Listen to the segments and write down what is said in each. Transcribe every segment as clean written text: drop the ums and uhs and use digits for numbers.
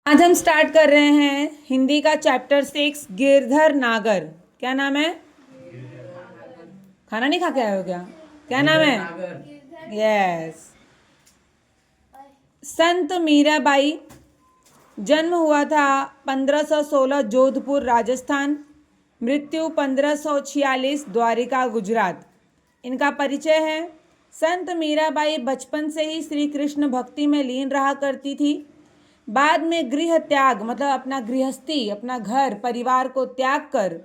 आज हम स्टार्ट कर रहे हैं हिंदी का चैप्टर 6 गिरधर नागर। क्या नाम है? खाना नहीं खा के आए हो क्या? क्या नाम है? यस। संत मीराबाई, जन्म हुआ था 1516 जोधपुर राजस्थान, मृत्यु 1546 द्वारिका गुजरात। इनका परिचय है। संत मीराबाई बचपन से ही श्री कृष्ण भक्ति में लीन रहा करती थी। बाद में गृह त्याग मतलब अपना गृहस्थी, अपना घर परिवार को त्याग कर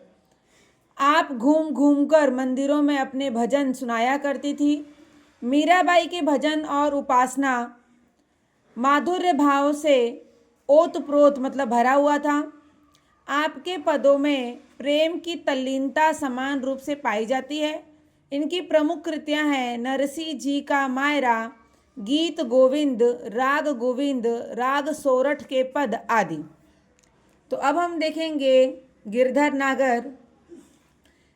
आप घूम घूम कर मंदिरों में अपने भजन सुनाया करती थी। मीराबाई के भजन और उपासना माधुर्य भाव से ओतप्रोत मतलब भरा हुआ था। आपके पदों में प्रेम की तल्लीनता समान रूप से पाई जाती है। इनकी प्रमुख कृतियां हैं नरसी जी का मायरा, गीत गोविंद, राग सोरठ के पद आदि। तो अब हम देखेंगे गिरधर नागर।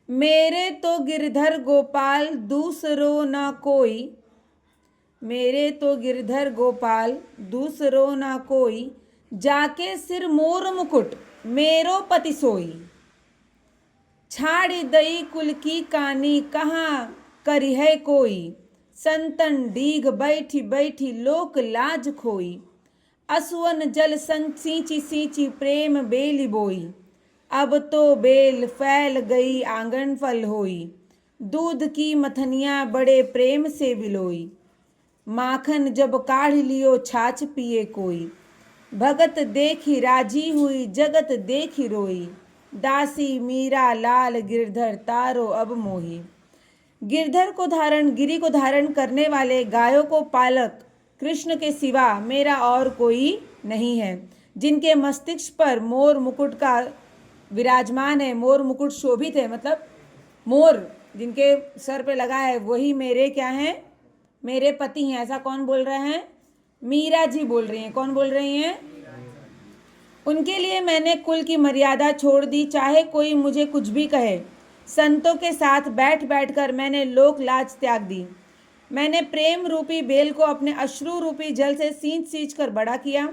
मेरे तो गिरधर गोपाल दूसरो न कोई, मेरे तो गिरधर गोपाल दूसरो न कोई, जाके सिर मोर मुकुट मेरो पति सोई। छाड़ी दई कुल की कानी कहाँ करी है कोई, संतन डीग बैठी बैठी लोक लाज खोई। असुवन जल सींची सींची प्रेम बेली बोई, अब तो बेल फैल गई आंगन फल होई। दूध की मथनिया बड़े प्रेम से बिलोई, माखन जब काढ़ लियो छाछ पिए कोई। भगत देखी राजी हुई जगत देखी रोई, दासी मीरा लाल गिरधर तारो अब मोही। गिरी को धारण करने वाले गायों को पालक कृष्ण के सिवा मेरा और कोई नहीं है। जिनके मस्तिष्क पर मोर मुकुट का विराजमान है, मोर मुकुट शोभित है, मतलब मोर जिनके सर पे लगा है वही मेरे क्या हैं? मेरे पति हैं। ऐसा कौन बोल रहे हैं? मीरा जी बोल रही हैं। कौन बोल रही हैं? उनके लिए मैंने कुल की मर्यादा छोड़ दी, चाहे कोई मुझे कुछ भी कहे। संतों के साथ बैठ बैठ कर मैंने लोक लाज त्याग दी। मैंने प्रेम रूपी बेल को अपने अश्रु रूपी जल से सींच सींच कर बड़ा किया।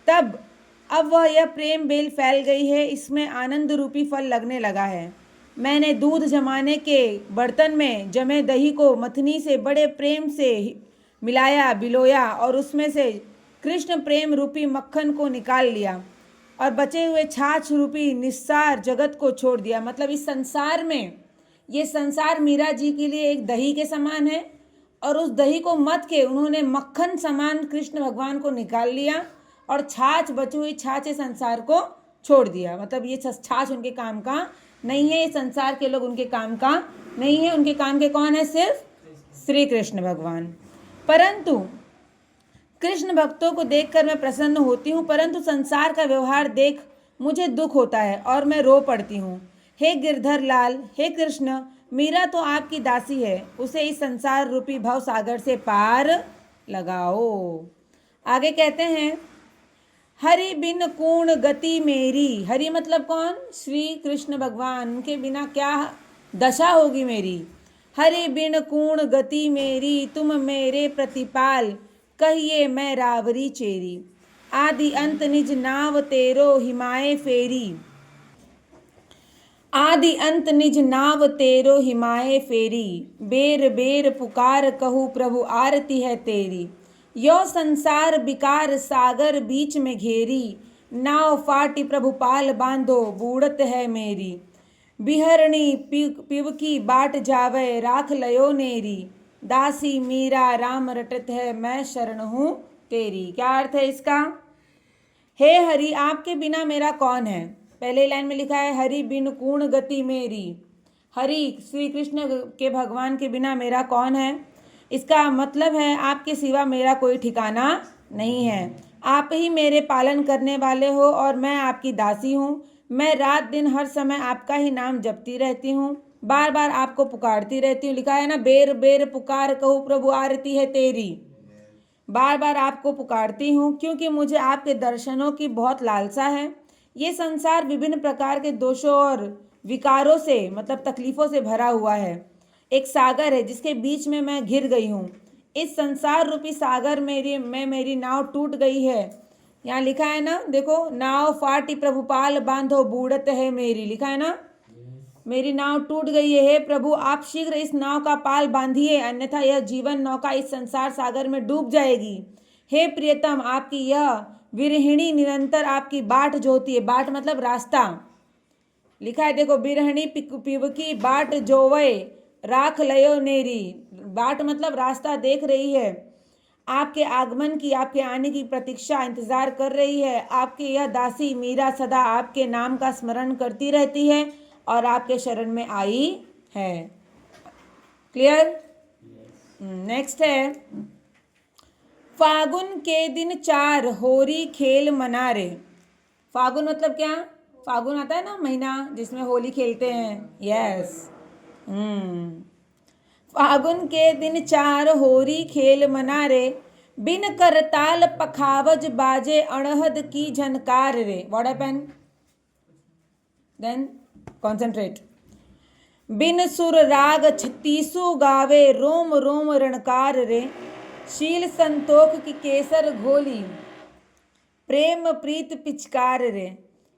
अब वह यह प्रेम बेल फैल गई है, इसमें आनंद रूपी फल लगने लगा है। मैंने दूध जमाने के बर्तन में जमे दही को मथनी से बड़े प्रेम से मिलाया, बिलोया और उसमें से कृष्ण प्रेम रूपी मक्खन को निकाल लिया और बचे हुए छाछ रूपी निस्सार जगत को छोड़ दिया। मतलब इस संसार में, ये संसार मीरा जी के लिए एक दही के समान है और उस दही को मथ के उन्होंने मक्खन समान कृष्ण भगवान को निकाल लिया और छाछ, बची हुई छाछ इस संसार को छोड़ दिया। मतलब ये छाछ उनके काम का नहीं है, ये संसार के लोग उनके काम का नहीं है। उनके काम के कौन है? सिर्फ श्री कृष्ण भगवान। परंतु कृष्ण भक्तों को देखकर मैं प्रसन्न होती हूँ, परंतु संसार का व्यवहार देख मुझे दुख होता है और मैं रो पड़ती हूँ। हे गिरधर लाल, हे कृष्ण, मीरा तो आपकी दासी है, उसे इस संसार रूपी भव सागर से पार लगाओ। आगे कहते हैं हरि बिन कूण गति मेरी। हरि मतलब कौन? श्री कृष्ण भगवान। उनके बिना क्या दशा होगी मेरी। हरि बिन कूण गति मेरी, तुम मेरे प्रतिपाल, कहिए मैं रावरी चेरी। आदि अंत निज नाव तेरो हिमाए फेरी, आदि अंत निज नाव तेरो हिमाए फेरी। बेर बेर पुकार कहूँ प्रभु आरती है तेरी। यो संसार बिकार सागर बीच में घेरी, नाव फाटी प्रभु पाल बांधो बूढ़त है मेरी। बिहरणी पिवकी बाट जावे राख लयो नेरी, दासी मीरा राम रटत है मैं शरण हूँ तेरी। क्या अर्थ है इसका? हे हरि, आपके बिना मेरा कौन है? पहले लाइन में लिखा है हरि बिन कूण गति मेरी। हरि श्री कृष्ण के भगवान के बिना मेरा कौन है? इसका मतलब है आपके सिवा मेरा कोई ठिकाना नहीं है। आप ही मेरे पालन करने वाले हो और मैं आपकी दासी हूँ। मैं रात दिन हर समय आपका ही नाम जपती रहती हूँ, बार बार आपको पुकारती रहती हूँ। लिखा है ना, बेर बेर पुकार कहूँ प्रभु आरती है तेरी। बार बार आपको पुकारती हूँ क्योंकि मुझे आपके दर्शनों की बहुत लालसा है। ये संसार विभिन्न प्रकार के दोषों और विकारों से मतलब तकलीफ़ों से भरा हुआ है। एक सागर है जिसके बीच में मैं घिर गई हूँ। इस संसार रूपी सागर मेरी नाव टूट गई है। यहाँ लिखा है ना, देखो, नाव फाटी प्रभुपाल बांधो बूढ़त है मेरी, लिखा है ना, मेरी नाव टूट गई है, हे प्रभु आप शीघ्र इस नाव का पाल बांधिए, अन्यथा यह जीवन नौका इस संसार सागर में डूब जाएगी। हे प्रियतम, आपकी यह विरहिणी निरंतर आपकी बाट जोती है, बाट मतलब रास्ता, लिखा है देखो, बिरहणी पिवकी बाट जोवे राख लयो नेरी, बाट मतलब रास्ता देख रही है, आपके आगमन की, आपके आने की प्रतीक्षा इंतजार कर रही है। आपकी यह दासी मीरा सदा आपके नाम का स्मरण करती रहती है और आपके शरण में आई है। क्लियर? नेक्स्ट है, फागुन के दिन 4 होरी खेल मना रे। फागुन मतलब क्या? फागुन आता है ना महीना जिसमें होली खेलते हैं। यस। फागुन के दिन 4 होरी खेल मना रे, बिन करताल पखावज बाजे अणहद की झनकार रे। What happened then? कॉन्सेंट्रेट। बिन सुर राग 36 गावे रोम रोम रणकार रे, शील संतोख की केसर घोली प्रेम प्रीत पिचकार रे,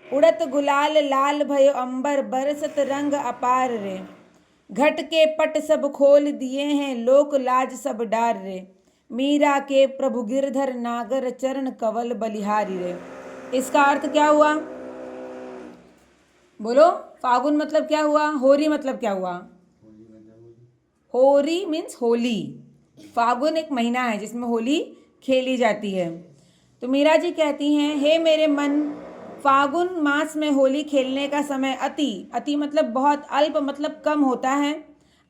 उड़त गुलाल लाल भयो अंबर बरसत रंग अपार रे, घट के पट सब खोल दिए हैं लोक लाज सब डार रे, मीरा के प्रभु गिरधर नागर चरण कवल बलिहारी रे। इसका अर्थ क्या हुआ? बोलो, फागुन मतलब क्या हुआ? होरी मतलब क्या हुआ? होरी मीन्स होली। फागुन एक महीना है जिसमें होली खेली जाती है। तो मीरा जी कहती हैं, हे मेरे मन, फागुन मास में होली खेलने का समय अति मतलब बहुत, अल्प मतलब कम होता है,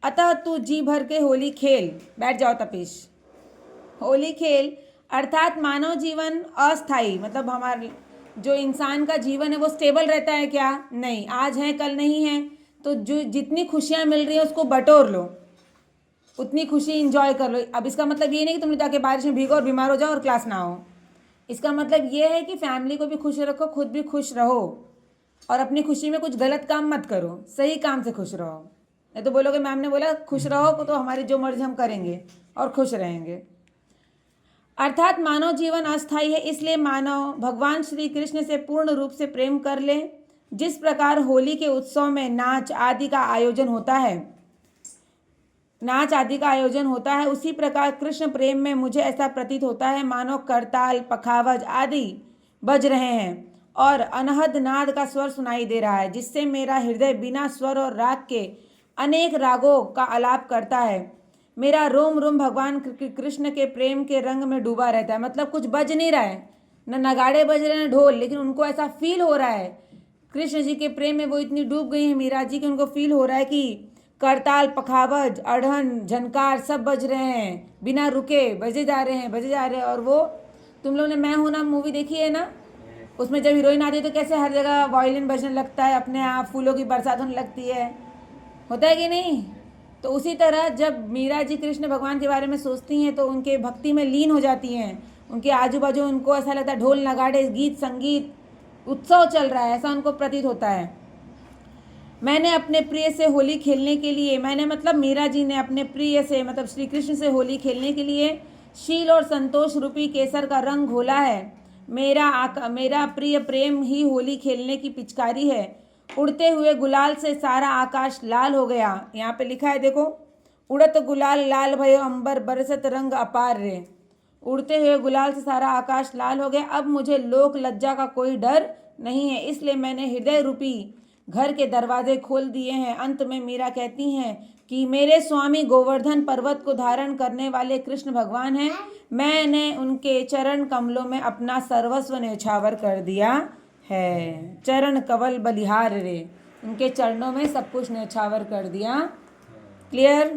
अतः तू जी भर के होली खेल। बैठ जाओ तपीश। होली खेल अर्थात मानव जीवन अस्थाई, मतलब हमारे जो इंसान का जीवन है वो स्टेबल रहता है क्या? नहीं, आज है कल नहीं है। तो जो जितनी खुशियाँ मिल रही है उसको बटोर लो, उतनी खुशी इंजॉय कर लो। अब इसका मतलब ये नहीं कि तुम जाके बारिश में भीगो और बीमार हो जाओ और क्लास ना हो। इसका मतलब ये है कि फैमिली को भी खुश रखो, खुद भी खुश रहो, और अपनी खुशी में कुछ गलत काम मत करो, सही काम से खुश रहो। नहीं तो बोलोगे मैम ने बोला खुश रहो तो हमारी जो मर्जी हम करेंगे और खुश रहेंगे। अर्थात मानव जीवन अस्थायी है, इसलिए मानव भगवान श्री कृष्ण से पूर्ण रूप से प्रेम कर ले। जिस प्रकार होली के उत्सव में नाच आदि का आयोजन होता है, उसी प्रकार कृष्ण प्रेम में मुझे ऐसा प्रतीत होता है मानो करताल पखावज आदि बज रहे हैं और अनहद नाद का स्वर सुनाई दे रहा है, जिससे मेरा हृदय बिना स्वर और राग के अनेक रागों का आलाप करता है। मेरा रोम रोम भगवान कृष्ण के प्रेम के रंग में डूबा रहता है। मतलब कुछ बज नहीं रहा है, न नगाड़े बज रहे हैं, ढोल, लेकिन उनको ऐसा फील हो रहा है कृष्ण जी के प्रेम में वो इतनी डूब गई है मीरा जी कि उनको फील हो रहा है कि करताल पखावज अढ़न झनकार सब बज रहे हैं, बिना रुके बजे जा रहे हैं। और वो तुम लोगों ने मैं हूं ना मूवी देखी है ना, उसमें जब हीरोइन आती है तो कैसे हर जगह वायलिन बजने लगता है, अपने आप फूलों की बरसात होने लगती है, होता है कि नहीं? तो उसी तरह जब मीरा जी कृष्ण भगवान के बारे में सोचती हैं तो उनके भक्ति में लीन हो जाती हैं। उनके आजू बाजू उनको ऐसा लगता है ढोल नगाड़े गीत संगीत उत्सव चल रहा है, ऐसा उनको प्रतीत होता है। मैंने अपने प्रिय से होली खेलने के लिए, मैंने मतलब मीरा जी ने अपने प्रिय से मतलब श्री कृष्ण से होली खेलने के लिए शील और संतोष रूपी केसर का रंग घोला है। मेरा प्रिय प्रेम ही होली खेलने की पिचकारी है। उड़ते हुए गुलाल से सारा आकाश लाल हो गया। यहाँ पे लिखा है देखो, उड़त गुलाल लाल भयो अंबर बरसत रंग अपार रे। उड़ते हुए गुलाल से सारा आकाश लाल हो गया। अब मुझे लोक लज्जा का कोई डर नहीं है, इसलिए मैंने हृदय रूपी घर के दरवाजे खोल दिए हैं। अंत में मीरा कहती हैं कि मेरे स्वामी गोवर्धन पर्वत को धारण करने वाले कृष्ण भगवान हैं। मैंने उनके चरण कमलों में अपना सर्वस्व न्यौछावर कर दिया है। चरण कवल बलिहार रे, उनके चरणों में सब कुछ न्यौछावर कर दिया। क्लियर?